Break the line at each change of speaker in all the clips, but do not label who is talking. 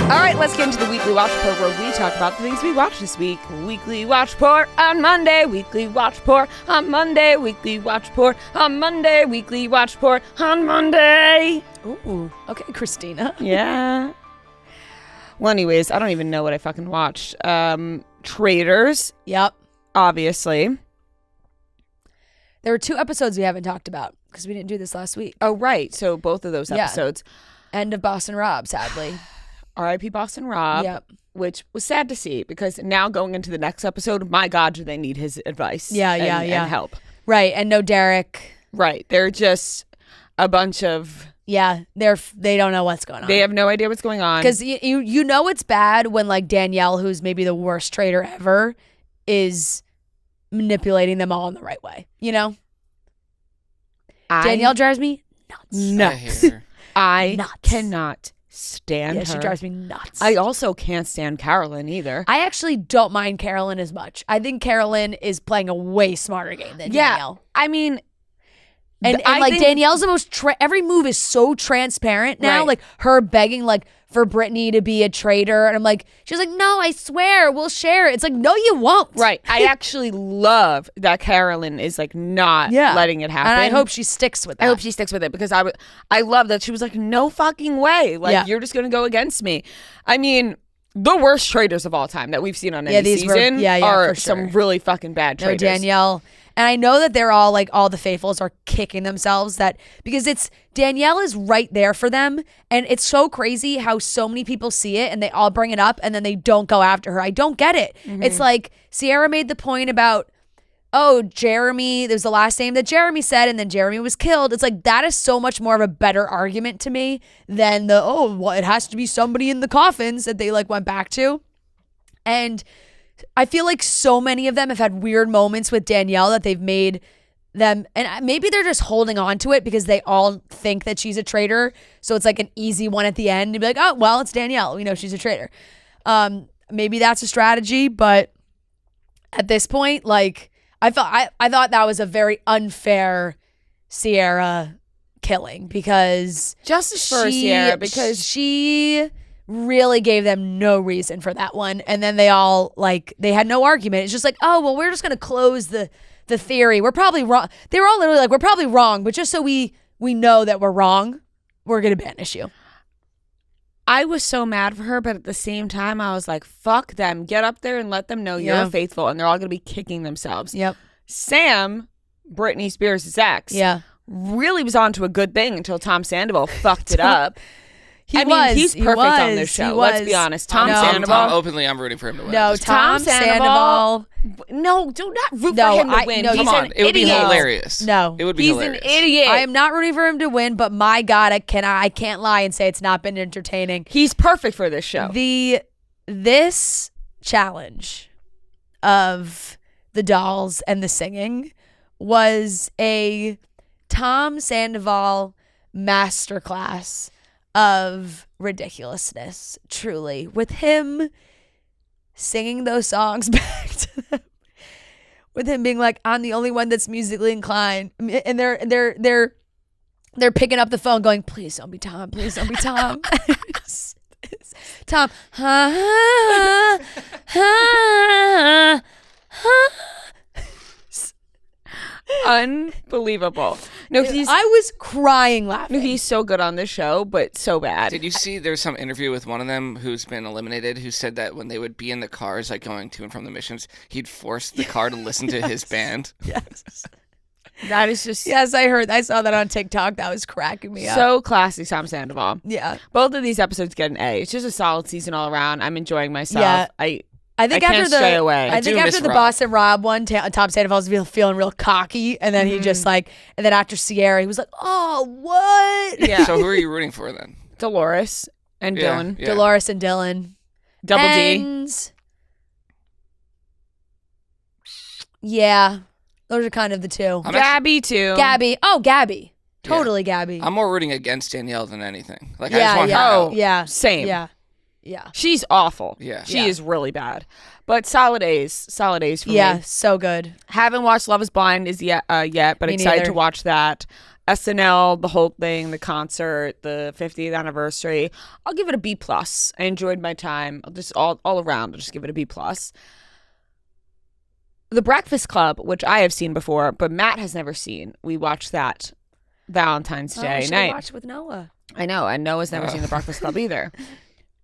All right, let's get into the Weekly Watch Report where we talk about the things we watched this week. Weekly Watch Report on Monday, Weekly Watch Report on Monday, Weekly Watch Report on Monday, Weekly Watch Report on Monday.
Ooh, okay, Christina.
Yeah. Well, anyways, I don't even know what I fucking watched. Traitors.
Yep.
Obviously.
There were 2 episodes we haven't talked about because we didn't do this last week.
Oh, right. So both of those episodes.
End of Boston Rob, sadly.
R.I.P. Boston Rob.
Yep.
Which was sad to see because now going into the next episode, my God, do they need his advice and help.
Right, and no Derek.
Right. They're just a bunch of...
Yeah, they don't know what's going on.
They have no idea what's going on.
Because you know it's bad when like Danielle, who's maybe the worst traitor ever, is manipulating them all in the right way. You know? Danielle drives me nuts.
I cannot stand her.
She drives me nuts.
I also can't stand Carolyn either.
I actually don't mind Carolyn as much. I think Carolyn is playing a way smarter game than Danielle.
I mean...
And like Danielle's the most every move is so transparent now.
Right.
Like her begging like for Brittany to be a traitor, and I'm like, she's like, no, I swear we'll share it. It's like, no, you won't.
Right. I actually love that Carolyn is like not letting it happen.
And I hope she sticks with that.
I hope she sticks with it because I love that she was like, no fucking way. Like you're just gonna go against me. I mean, the worst traitors of all time that we've seen on any season are
for sure.
some really fucking bad traitors.
No, Danielle. And I know that they're all like, all the faithfuls are kicking themselves because it's Danielle is right there for them. And it's so crazy how so many people see it and they all bring it up and then they don't go after her. I don't get it. Mm-hmm. It's like Sierra made the point about, oh, Jeremy, there's the last name that Jeremy said and then Jeremy was killed. It's like that is so much more of a better argument to me than it has to be somebody in the coffins that they like went back to. And I feel like so many of them have had weird moments with Danielle that they've made them, and maybe they're just holding on to it because they all think that she's a traitor. So it's like an easy one at the end to be like, oh, well, it's Danielle. We know she's a traitor. Maybe that's a strategy, but at this point, like I thought that was a very unfair Sierra killing because
justice for Sierra because
she really gave them no reason for that one. And then they all like, they had no argument. It's just like, oh, well, we're just going to close the theory. We're probably wrong. They were all literally like, we're probably wrong, but just so we know that we're wrong, we're going to banish you.
I was so mad for her, but at the same time, I was like, fuck them. Get up there and let them know you're faithful. And they're all going to be kicking themselves.
Yep.
Sam, Britney Spears' ex, really was on to a good thing until Tom Sandoval fucked it up. He's perfect on this show. Let's be honest. Tom Sandoval.
I'm rooting for him to win.
No, Tom Sandoval.
No, do not root for him to win.
No, come on. It would be hilarious.
No.
It would be hilarious.
He's an idiot.
I am not rooting for him to win, but my God, I can't lie and say it's not been entertaining.
He's perfect for this show.
This challenge of the dolls and the singing was a Tom Sandoval masterclass of ridiculousness, truly, with him singing those songs back to them, with him being like, I'm the only one that's musically inclined, and they're picking up the phone going, please don't be Tom, please don't be Tom. Tom,
Unbelievable. No,
I was crying laughing.
No, he's so good on this show, but so bad.
Did you see there's some interview with one of them who's been eliminated who said that when they would be in the cars, like going to and from the missions, he'd force the car to listen to his band?
Yes.
That is just...
Yes, I saw that on TikTok. That was cracking me up.
So classy, Tom Sandoval.
Yeah.
Both of these episodes get an A. It's just a solid season all around. I'm enjoying myself.
Yeah.
I think
after
can't stray away.
I think after the Boston Rob one, Tom Sandoval's feeling real cocky, and then he just like, and then after Sierra, he was like, "Oh, what?"
Yeah.
So who are you rooting for then?
Dolores and Dylan.
Yeah.
Dolores and Dylan.
Double
D. Yeah, those are kind of the two.
Gabby too.
Gabby. Oh, Gabby. Totally Gabby.
I'm more rooting against Danielle than anything. Like
yeah,
I just want her out.
Yeah.
Same.
Yeah. Yeah.
She's awful.
Yeah.
She is really bad. But solid A's for me.
Yeah, so good.
Haven't watched Love is Blind yet, but
Me
excited
neither.
to watch that. SNL, the whole thing, the concert, the 50th anniversary. I'll give it a B plus. I enjoyed my time. I'll just all around. I'll just give it a B plus. The Breakfast Club, which I have seen before, but Matt has never seen. We watched that Valentine's Day night.
Watch it with Noah.
I know, and Noah's never seen The Breakfast Club either.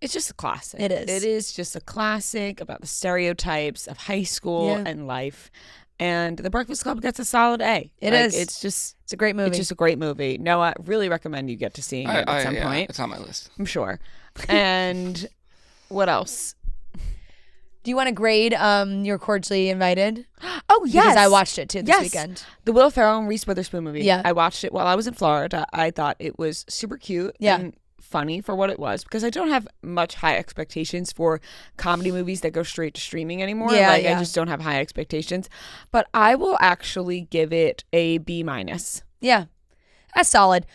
It's just a classic.
It is.
It is just a classic about the stereotypes of high school and life. And The Breakfast Club gets a solid A.
It is.
It's
a great movie.
It's just a great movie. Noah, really recommend you get to seeing it at some point.
It's on my list.
I'm sure. And what else?
Do you want to grade your Cordially Invited?
Oh, yes.
Because I watched it too this weekend.
The Will Ferrell and Reese Witherspoon movie.
Yeah.
I watched it while I was in Florida. I thought it was super cute and funny for what it was, because I don't have much high expectations for comedy movies that go straight to streaming anymore. I just don't have high expectations. But I will actually give it a B minus.
Yeah. That's solid.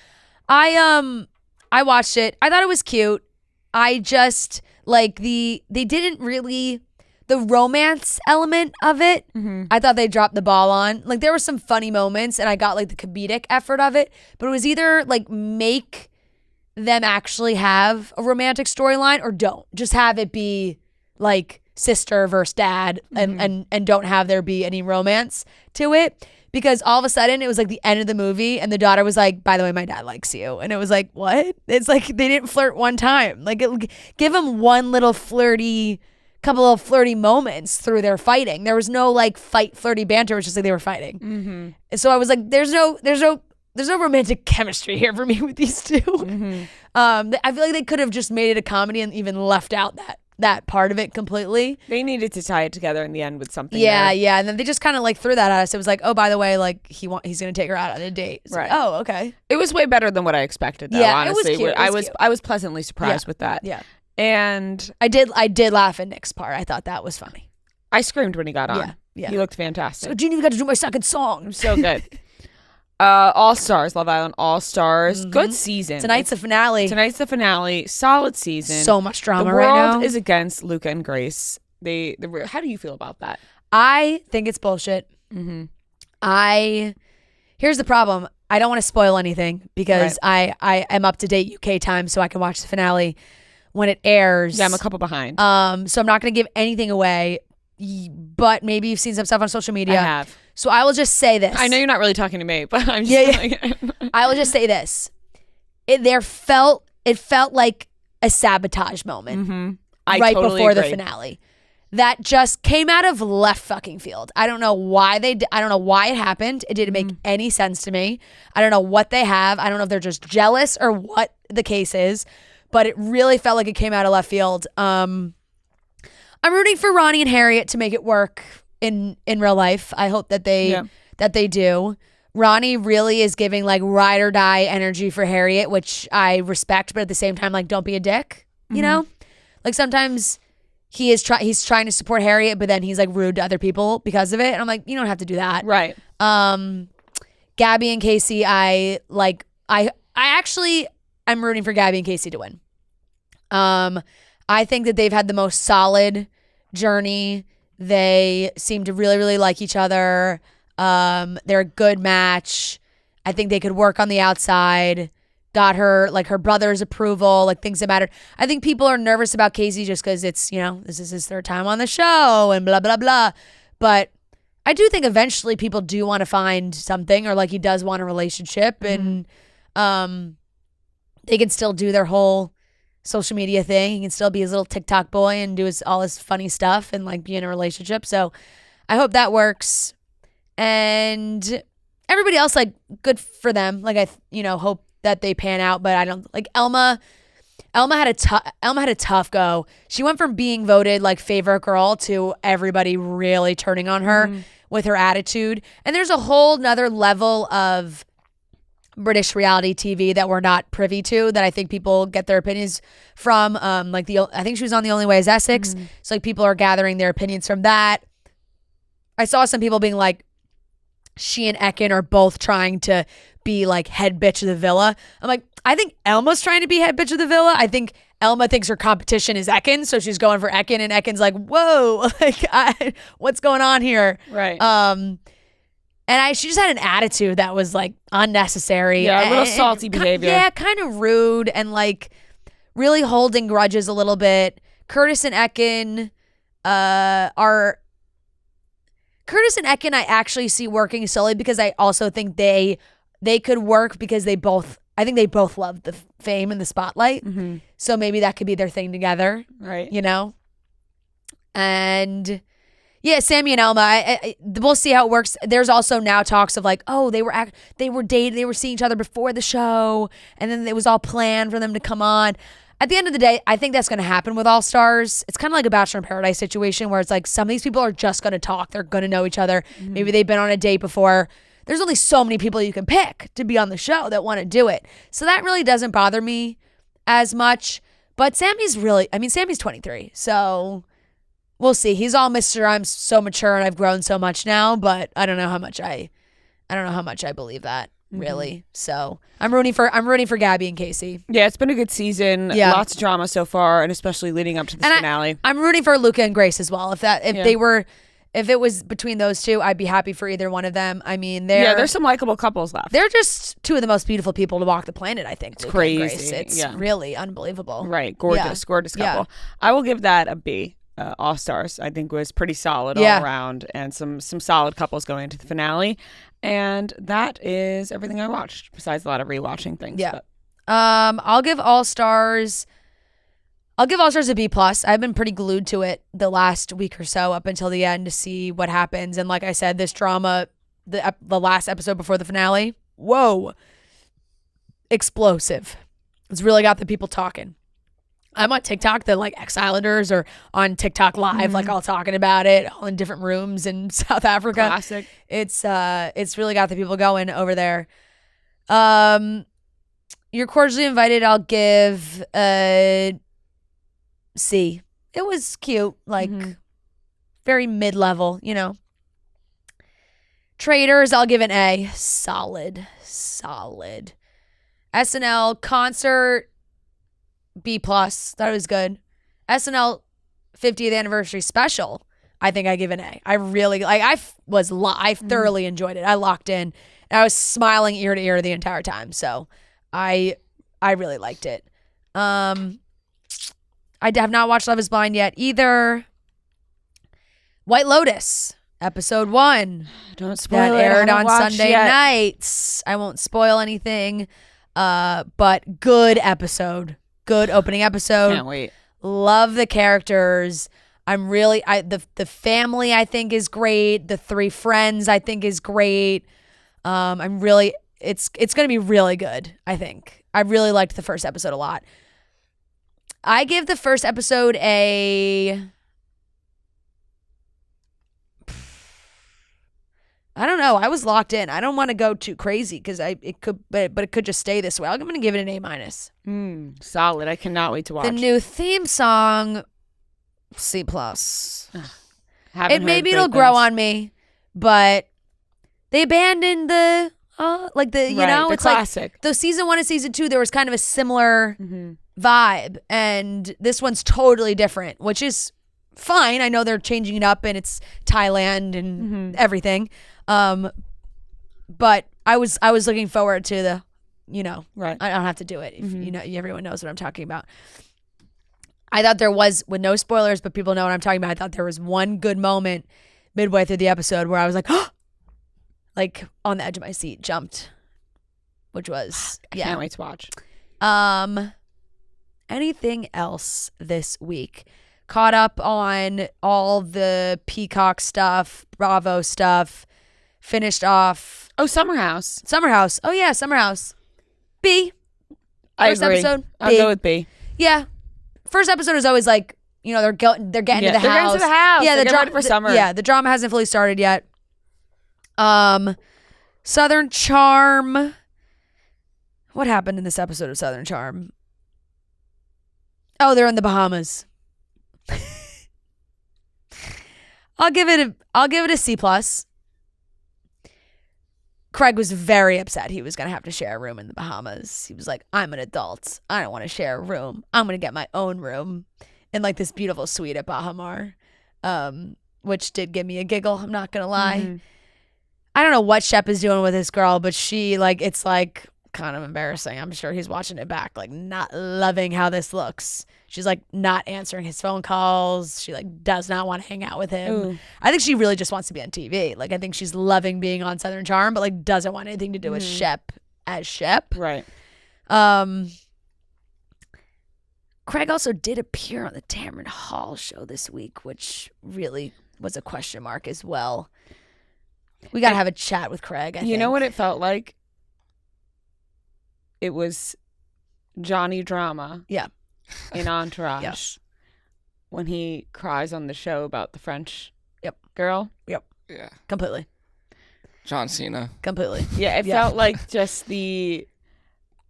I watched it. I thought it was cute. I just they didn't really, the romance element of it, I thought they dropped the ball on. Like, there were some funny moments and I got the comedic effort of it, but it was either make them actually have a romantic storyline or don't. Just have it be sister versus dad and don't have there be any romance to it. Because all of a sudden it was the end of the movie and the daughter was like, by the way, my dad likes you. And it was like, what? It's they didn't flirt one time. Give them one little couple of flirty moments through their fighting. There was no fight flirty banter. It was just they were fighting. And so I was like, there's no romantic chemistry here for me with these two. I feel like they could have just made it a comedy and even left out that part of it completely.
They needed to tie it together in the end with something.
Yeah. And then they just kind of threw that at us. It was oh, by the way, he's going to take her out on a date.
Right.
Oh, okay.
It was way better than what I expected, though, honestly.
It was cute.
I was pleasantly surprised with that.
Yeah.
And
I did laugh at Nick's part. I thought that was funny.
I screamed when he got on.
Yeah.
He looked fantastic.
So Gene, you got to do my second song.
So good. All Stars, Love Island All Stars. Good season.
Tonight's the finale.
Solid season.
So much drama
right
now.
The world is against Luca and Grace. How do you feel about that?
I think it's bullshit. Here's the problem. I don't want to spoil anything because I am up to date UK time, so I can watch the finale when it airs.
Yeah, I'm a couple behind.
So I'm not going to give anything away, but maybe you've seen some stuff on social media.
I have.
So I will just say this.
I know you're not really talking to me, but I'm just
I will just say this. It felt like a sabotage moment right
totally
before
agree.
the finale. That just came out of left fucking field. I don't know why I don't know why it happened. It didn't make any sense to me. I don't know what they have. I don't know if they're just jealous or what the case is, but it really felt like it came out of left field. I'm rooting for Ronnie and Harriet to make it work in real life. I hope that they do. Ronnie really is giving ride or die energy for Harriet, which I respect, but at the same time, don't be a dick. You know, sometimes he's trying to support Harriet, but then he's rude to other people because of it. And I'm you don't have to do that.
Right.
Gabby and Casey, I'm rooting for Gabby and Casey to win. I think that they've had the most solid journey. They seem to really, really like each other. They're a good match. I think they could work on the outside. Got her her brother's approval, things that mattered. I think people are nervous about Casey just because it's, this is his third time on the show and blah, blah, blah. But I do think eventually people do want to find something, or he does want a relationship, and they can still do their whole social media thing. He can still be his little TikTok boy and do all his funny stuff and be in a relationship. So I hope that works. And everybody else, good for them. I hope that they pan out, but I don't Elma had a tough go. She went from being voted favorite girl to everybody really turning on her with her attitude. And there's a whole nother level of British reality TV that we're not privy to, that I think people get their opinions from. I think she was on The Only Way is Essex. So people are gathering their opinions from that. I saw some people being she and Ekin are both trying to be head bitch of the villa. I'm I think Elma's trying to be head bitch of the villa. I think Elma thinks her competition is Ekin, so she's going for Ekin, and Ekin's whoa, what's going on here?
Right.
And she just had an attitude that was like unnecessary.
Yeah, a little
and
salty behavior.
Yeah, kind of rude and like really holding grudges a little bit. Curtis and Ekin are. Curtis and Ekin I actually see working solely because I also think they could work because I think they both love the fame and the spotlight.
Mm-hmm.
So maybe that could be their thing together.
Right.
You know? And yeah, Sammy and Elma, we'll see how it works. There's also now talks of like, oh, they were dating, they were seeing each other before the show, and then it was all planned for them to come on. At the end of the day, I think that's going to happen with All Stars. It's kind of like a Bachelor in Paradise situation where it's like some of these people are just going to talk. They're going to know each other. Mm-hmm. Maybe they've been on a date before. There's only so many people you can pick to be on the show that want to do it. So that really doesn't bother me as much. But Sammy's 23. So we'll see. He's all Mr. I'm so mature and I've grown so much now, but I don't know how much I believe that. Really. Mm-hmm. So I'm rooting for Gabby and Casey.
Yeah, it's been a good season.
Yeah.
Lots of drama so far, and especially leading up to the finale.
I'm rooting for Luca and Grace as well. If it was between those two, I'd be happy for either one of them. I mean,
there's some likable couples left.
They're just two of the most beautiful people to walk the planet, I think.
It's crazy.
Grace. It's really unbelievable.
Right. Gorgeous couple. Yeah. I will give that a B. All Stars, I think, was pretty solid all around, and some solid couples going into the finale. And that is everything I watched, besides a lot of rewatching things.
Yeah. But. I'll give All Stars a B+. I've been pretty glued to it the last week or so up until the end to see what happens. And like I said, this drama, the last episode before the finale, whoa, explosive. It's really got the people talking. I'm on TikTok, the like Ex-Islanders are on TikTok live, like all talking about it, all in different rooms in South Africa.
Classic.
It's really got the people going over there. You're cordially invited. I'll give a C. It was cute, like very mid-level, you know. Traitors, I'll give an A. Solid. SNL concert, B+. That was good. SNL 50th anniversary special, I think I give an A. I really I thoroughly enjoyed it. I locked in. And I was smiling ear to ear the entire time. So I really liked it. I have not watched Love Is Blind yet either. White Lotus, episode 1.
Don't spoil
that
it.
Aired on Sunday nights. I won't spoil anything. But good episode. Good opening episode.
Can't wait.
Love the characters. The family I think is great. The 3 friends I think is great. It's gonna be really good, I think. I really liked the first episode a lot. I give the first episode I don't know. I was locked in. I don't want to go too crazy because it could just stay this way. I'm gonna give it an A-.
Solid. I cannot wait to watch.
The new theme song, C+. Maybe it'll grow on me, but they abandoned the
the classic.
Like the season 1 and season 2, there was kind of a similar vibe, and this one's totally different, which is fine. I know they're changing it up and it's Thailand and everything. But I was looking forward to the, right. I don't have to do it. If, everyone knows what I'm talking about. I thought there was, with no spoilers, but people know what I'm talking about. I thought there was one good moment midway through the episode where I was like, like on the edge of my seat, jumped, which was,
I can't wait to watch.
Anything else this week? Caught up on all the Peacock stuff, Bravo stuff. Finished off.
Oh, Summer House.
Oh yeah, Summer House. B.
First
episode. B.
I'll go with B.
Yeah. First episode is always like, they're getting to the house.
They're getting to the house.
Yeah,
the drama for summer.
The drama hasn't fully started yet. Southern Charm. What happened in this episode of Southern Charm? Oh, they're in the Bahamas. I'll give it a C+. Craig was very upset he was going to have to share a room in the Bahamas. He was like, I'm an adult. I don't want to share a room. I'm going to get my own room in like this beautiful suite at Baha Mar, which did give me a giggle. I'm not going to lie. I don't know what Shep is doing with this girl, but she like it's like kind of embarrassing. I'm sure he's watching it back, like not loving how this looks. She's like not answering his phone calls. She like does not want to hang out with him.
Ooh.
I think she really just wants to be on TV. Like I think she's loving being on Southern Charm, but like doesn't want anything to do with Shep as Shep.
Right.
Craig also did appear on the Tamron Hall show this week, which really was a question mark as well. We got to have a chat with Craig, I think.
You know what it felt like? It was Johnny Drama.
Yeah.
In Entourage.
Yes.
When he cries on the show about the French
Yep.
girl.
Yep.
Yeah.
Completely.
John Cena.
Completely.
Yeah, it felt like just the...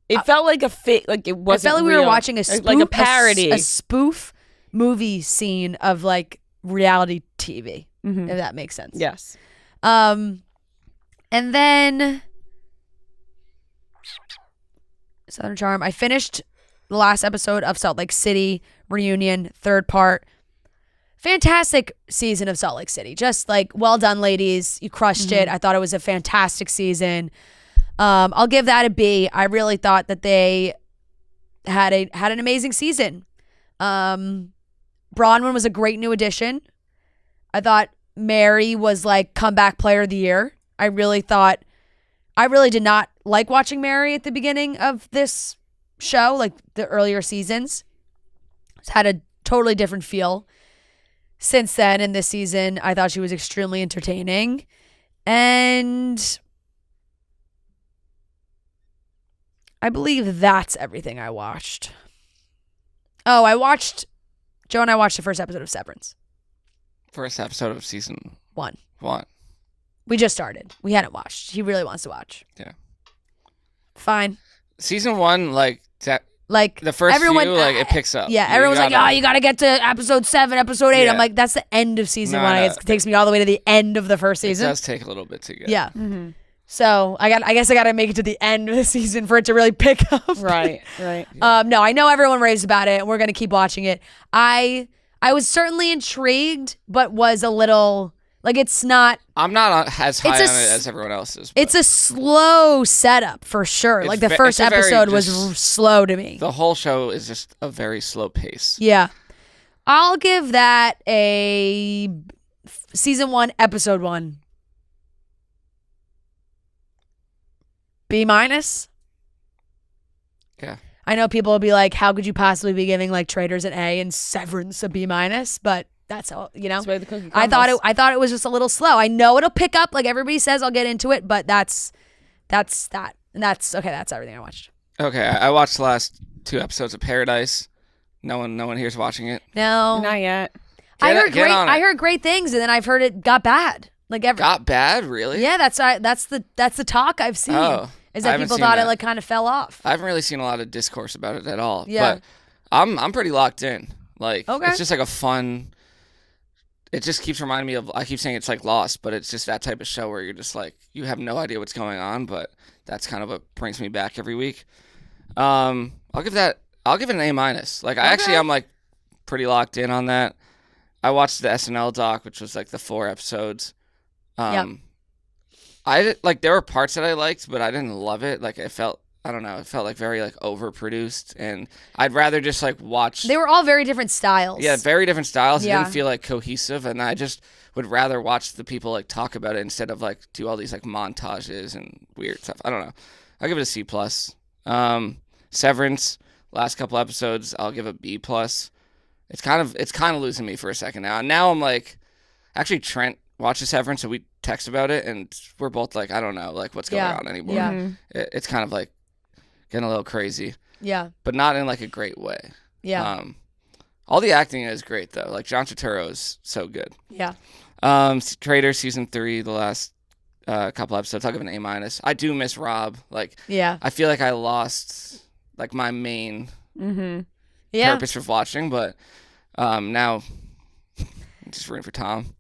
It felt like a fit, like it wasn't
I felt like we
real.
were watching a spoof,
like a parody.
A spoof movie scene of like reality TV,
Mhm.
if that makes sense.
Yes.
And then Southern Charm. I finished the last episode of Salt Lake City reunion, third part. Fantastic season of Salt Lake City. Just like well done, ladies. You crushed it. I thought it was a fantastic season. I'll give that a B. I really thought that they had an amazing season. Bronwyn was a great new addition. I thought Mary was like comeback player of the year. I really did not like watching Mary at the beginning of this show, like the earlier seasons. It's had a totally different feel since then in this season. I thought she was extremely entertaining. And I believe that's everything I watched. Oh, Joe and I watched the first episode of Severance.
First episode of season
1.
1.
We just started. We hadn't watched. He really wants to watch.
Yeah.
Fine.
Season 1, like
Like
the first
everyone,
few, like it picks up.
Yeah,
You
everyone's like,
gotta-
"Oh, you got to get to episode 7, episode 8."
Yeah.
I'm like, "That's the end of season
No,
1.
no.
It takes me all the way to the end of the first
It
season."
does take a little bit to get.
Yeah.
Mm-hmm.
So I guess I got to make it to the end of the season for it to really pick up.
Right. Right.
No, I know everyone raves about it, and we're gonna keep watching it. I was certainly intrigued, but was a little like it's not.
I'm not as high on
It's
it
a
as everyone else is. but
It's a slow setup for sure.
It's
Like the
ve-
first
it's a very
episode was
just-
slow to me.
The whole show is just a very slow pace.
Yeah, I'll give that a season 1, episode 1. B-.
Yeah.
I know people will be like, how could you possibly be giving like Traitors an A and Severance a B-? But that's all, you know.
That's the way the cookie
I
crumbles.
thought it was just a little slow. I know it'll pick up, like everybody says. I'll get into it, but that's that, and that's okay. That's everything I watched.
Okay, I watched the last 2 episodes of Paradise. No one here's watching it.
No,
Not yet.
I
Get on it.
heard great things, and then I've heard it got bad. Like
Got bad, really?
yeah, that's the talk I've seen.
Oh,
Is
I
that
haven't
people
seen
thought it
that.
like kind of fell off?
I haven't really seen a lot of discourse about it at all.
Yeah.
But I'm pretty locked in. Like
Okay.
it's just like a fun. It just keeps reminding me of. I keep saying it's like Lost, but it's just that type of show where you're just like you have no idea what's going on, but that's kind of what brings me back every week. I'll give it an A-. Like I'm like pretty locked in on that. I watched the SNL doc, which was like the 4 episodes.
Yep.
There were parts that I liked, but I didn't love it. Like it felt like very like overproduced, and I'd rather just like watch.
They were all very different styles.
Yeah, very different styles. It
Yeah.
didn't feel like cohesive, and I just would rather watch the people like talk about it instead of like do all these like montages and weird stuff. I don't know. I'll give it a C+. Severance, last couple episodes, I'll give a B+. It's kind of losing me for a second now. And now I'm like, actually Trent watches Severance, so we text about it, and we're both like, I don't know, like what's going
Yeah.
on anymore.
Yeah.
Mm-hmm.
It's kind of like getting a little crazy,
Yeah.
but not in like a great way.
Yeah.
All the acting is great though. Like John Turturro is so good.
Yeah.
Traitors season 3, the last couple episodes, I'll give it an A-. I do miss Rob. Like
Yeah.
I feel like I lost like my main
Mm-hmm.
Yeah.
purpose of watching, but now I'm just rooting for Tom.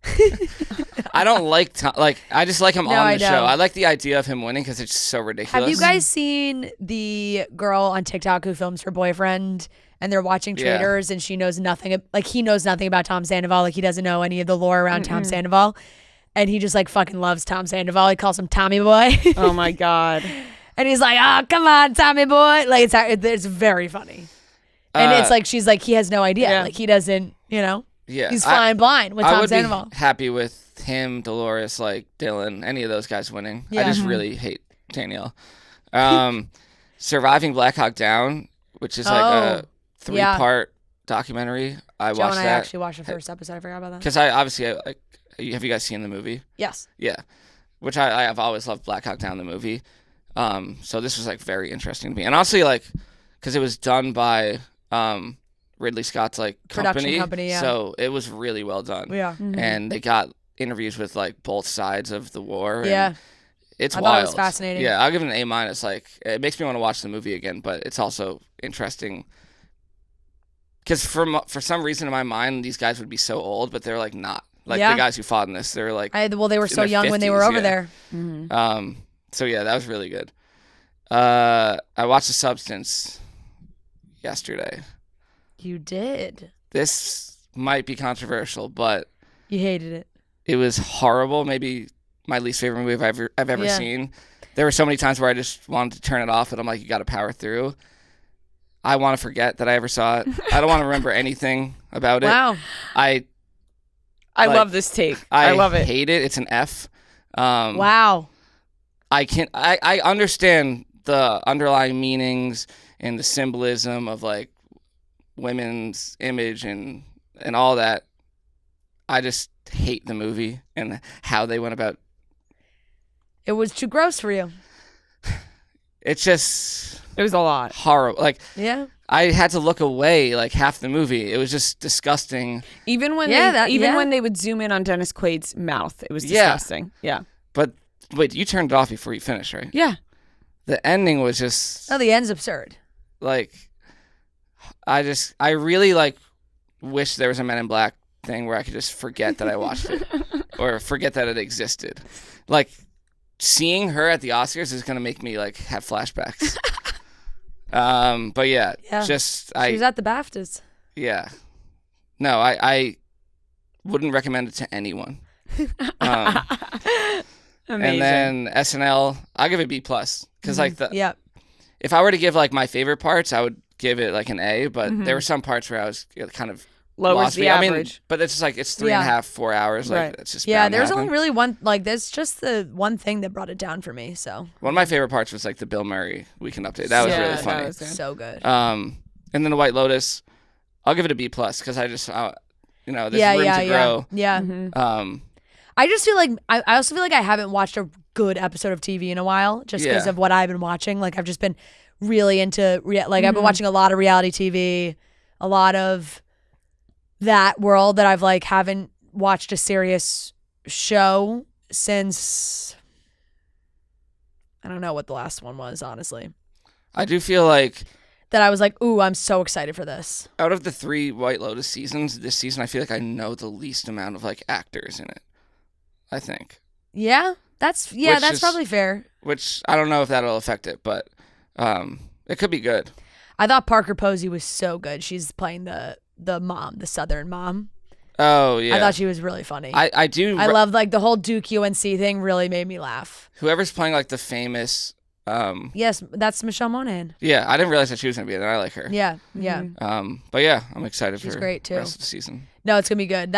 I don't like Tom. Like I just like him
No,
on
I
the
know.
show. I like the idea of him winning because it's so ridiculous.
Have you guys seen the girl on TikTok who films her boyfriend and they're watching
Yeah.
Traitors and she knows nothing, like he knows nothing about Tom Sandoval, like he doesn't know any of the lore around Tom Sandoval. and he just like fucking loves Tom Sandoval. He calls him Tommy Boy.
Oh my God.
And he's like, oh, come on, Tommy Boy. Like, it's very funny. And it's like, she's like, he has no idea.
Yeah.
Like, he doesn't, you know?
Yeah.
He's flying blind with
I
Tom
would
Sandoval.
be happy with him, Dolores, like Dylan, any of those guys winning.
Yeah.
I just really hate Danielle. Surviving Black Hawk Down, which is like a 3-part documentary. I
Joe
watched
and I
that.
actually watched the first episode. I forgot about that.
Because have you guys seen the movie?
Yes.
Yeah. Which I have always loved Black Hawk Down, the movie. So this was like very interesting to me. And honestly, like, because it was done by Ridley Scott's like
Production company, yeah.
So it was really well done.
Yeah. Mm-hmm.
And they got interviews with like both sides of the war.
Yeah.
And it's
I
wild.
thought it was fascinating.
Yeah, I'll give it an A-. Like, it makes me want to watch the movie again, but it's also interesting. Because for some reason in my mind, these guys would be so old, but they're like not. Like the guys who fought in this, they're like.
They were so young when they were over there.
Mm-hmm. So yeah, that was really good. I watched The Substance yesterday.
You did.
This might be controversial, but
you hated it.
It was horrible. Maybe my least favorite movie I've ever seen. There were so many times where I just wanted to turn it off, and I'm like, you got to power through. I want to forget that I ever saw it. I don't want to remember anything about it.
Wow.
I love this take. I love it.
I hate it. It's an F.
Wow.
I understand the underlying meanings and the symbolism of like women's image and all that. I just hate the movie and how they went about.
It was too gross for you.
It
was a lot.
Horrible. Like,
yeah.
I had to look away like half the movie. It was just disgusting.
Even when when they would zoom in on Dennis Quaid's mouth, it was disgusting. Yeah.
But wait, you turned it off before you finished, right?
Yeah.
The ending was just.
Oh, the end's absurd.
Like, I really like wish there was a Men in Black thing where I could just forget that I watched it or forget that it existed. Like, seeing her at the Oscars is gonna make me like have flashbacks. But yeah. She was
at the BAFTAs.
Yeah. No, I wouldn't recommend it to anyone.
Amazing.
And then SNL, I'll give it B+. Because like if I were to give like my favorite parts, I would give it like an A. But there were some parts where I was kind of
lowers the average. I mean,
but it's just like it's 3.5, 4 hours. Like it's just
there's only really one. Like there's just the one thing that brought it down for me. So
one of my favorite parts was like the Bill Murray Weekend Update. That was really funny.
That was so good.
And then the White Lotus, I'll give it a B+ because I just there's room to grow.
Yeah.
Mm-hmm.
I just feel like I also feel like I haven't watched a good episode of TV in a while just because of what I've been watching. Like I've just been really into I've been watching a lot of reality TV, a lot of that world that I've like haven't watched a serious show since I don't know what the last one was, honestly.
I do feel like
that I was like, ooh, I'm so excited for this.
Out of the 3 White Lotus seasons, this season I feel like I know the least amount of like actors in it. I think. Yeah, that's probably fair. Which I don't know if that'll affect it, but it could be good. I thought Parker Posey was so good. She's playing the mom, the Southern mom. Oh yeah. I thought she was really funny. I do. I love like the whole Duke UNC thing. Really made me laugh. Whoever's playing like the famous. Yes, that's Michelle Monaghan. Yeah, I didn't realize that she was gonna be in there. I like her. Yeah, yeah. But yeah, I'm excited for great too. The rest of the season. No, it's gonna be good.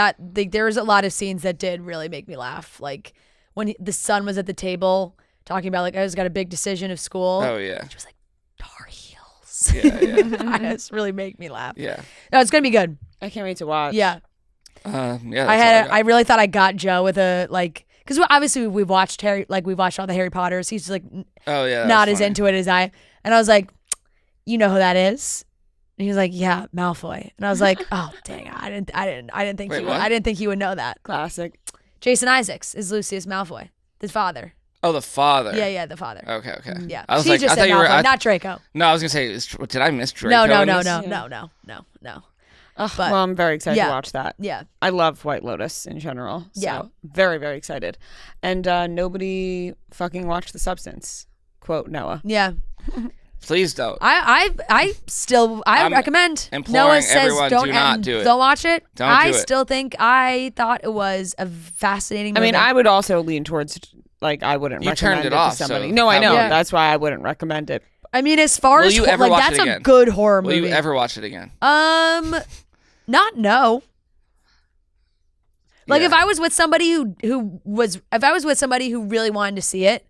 There was a lot of scenes that did really make me laugh. Like when the son was at the table talking about like I just got a big decision of school. Oh yeah. She was like Tar Heels. Yeah, yeah. That just really make me laugh. Yeah. No, it's gonna be good. I can't wait to watch. Yeah. Yeah. I really thought I got Joe with a like. Because obviously we've watched all the Harry Potters. He's just like, not as into it as I. And I was like, you know who that is? And he was like, yeah, Malfoy. And I was like, oh dang, I didn't think he would know that. Classic. Jason Isaacs is Lucius Malfoy, his father. Oh, the father. Yeah, the father. Okay. Yeah. I was she like, just said Malfoy, not Draco. No, I was gonna say, did I miss Draco? No. Well, I'm very excited to watch that. Yeah. I love White Lotus in general. So yeah. Very, very excited. And nobody fucking watched The Substance. Quote Noah. Yeah. Please don't.
I
I'm
recommend.
imploring
Noah says
everyone,
don't
do not do it.
Don't watch it.
Don't
I
do it.
still think I thought it was a fascinating
I
movie.
mean, I would also lean towards like I wouldn't
You
recommend
turned it
to
off,
somebody.
so
No, I
how
know.
would
you?
That's why I wouldn't recommend it.
I mean, as far
Will
as
you ever
like
watch
that's
it
a
again?
good horror
Will
movie.
you ever watch it again?
Not no. Like
Yeah.
if I was with somebody if I was with somebody who really wanted to see it,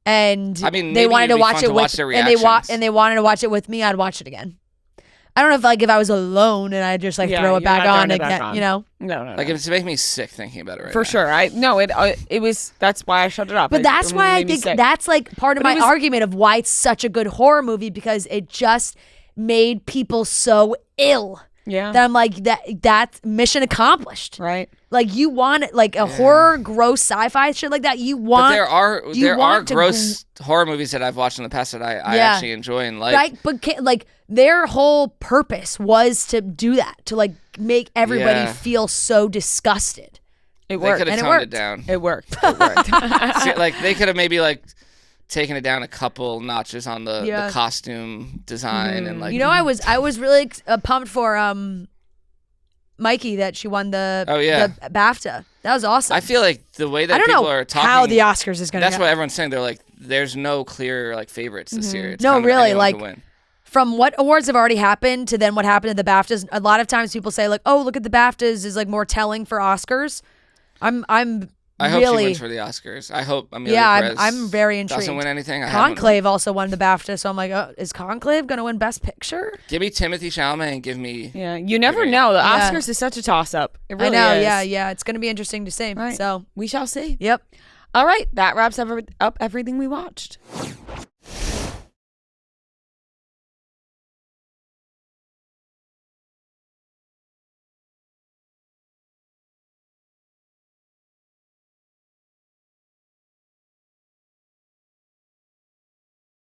and
I mean,
they
maybe
wanted
it'd
to
be
watch
fun
it
to
with
watch their
and they
reactions.
wanted to watch it with me, I'd watch it again. I don't know if I was alone and I just like
Yeah,
throw it
you're
back
not
on
throwing it back
again,
on.
you know.
No.
Like it's making me sick thinking about it right
For
now.
sure. It was. That's why I shut it off.
But that's why I think that's like part of
But
my
it was-
argument of why it's such a good horror movie, because it just made people so ill
Yeah.
that I'm like that's mission accomplished.
Right.
Like you want it, like a horror, gross sci-fi shit like that. You want
But
you
there are
want to
gross horror movies that I've watched in the past that I
Yeah.
actually enjoy and like.
right, but like their whole purpose was to do that, to like make everybody
Yeah.
feel so disgusted.
It
They
worked.
could have
and it
toned it
worked.
down.
It worked. It worked.
See, like they could have maybe like taken it down a couple notches on the
Yeah.
costume design and like.
You know, I was really pumped for Mikey that she won the
Oh, yeah.
the BAFTA. That was awesome.
I feel like the way that
I don't
people
know
are talking.
how the Oscars is going to
That's
go.
what everyone's saying. They're like, there's no clear like favorites this year. It's
No,
kind of
really,
anyone
like-
can win.
From what awards have already happened to then what happened at the BAFTAs, a lot of times people say like, "Oh, look at the BAFTAs" is like more telling for Oscars. I'm
I hope
really
she wins for the Oscars. I hope Amelia
yeah,
Perez
I'm very intrigued.
doesn't win anything. I haven't-
Conclave also won the BAFTA, so I'm like, oh, is Conclave going to win Best Picture?
Give me Timothy Chalamet and give me.
Yeah. You never
Right.
know. The
Yeah.
Oscars is such a toss-up. It really
I know,
is.
yeah. It's going to be interesting to see.
Right.
So,
We shall see.
yep.
All right. That wraps up everything we watched.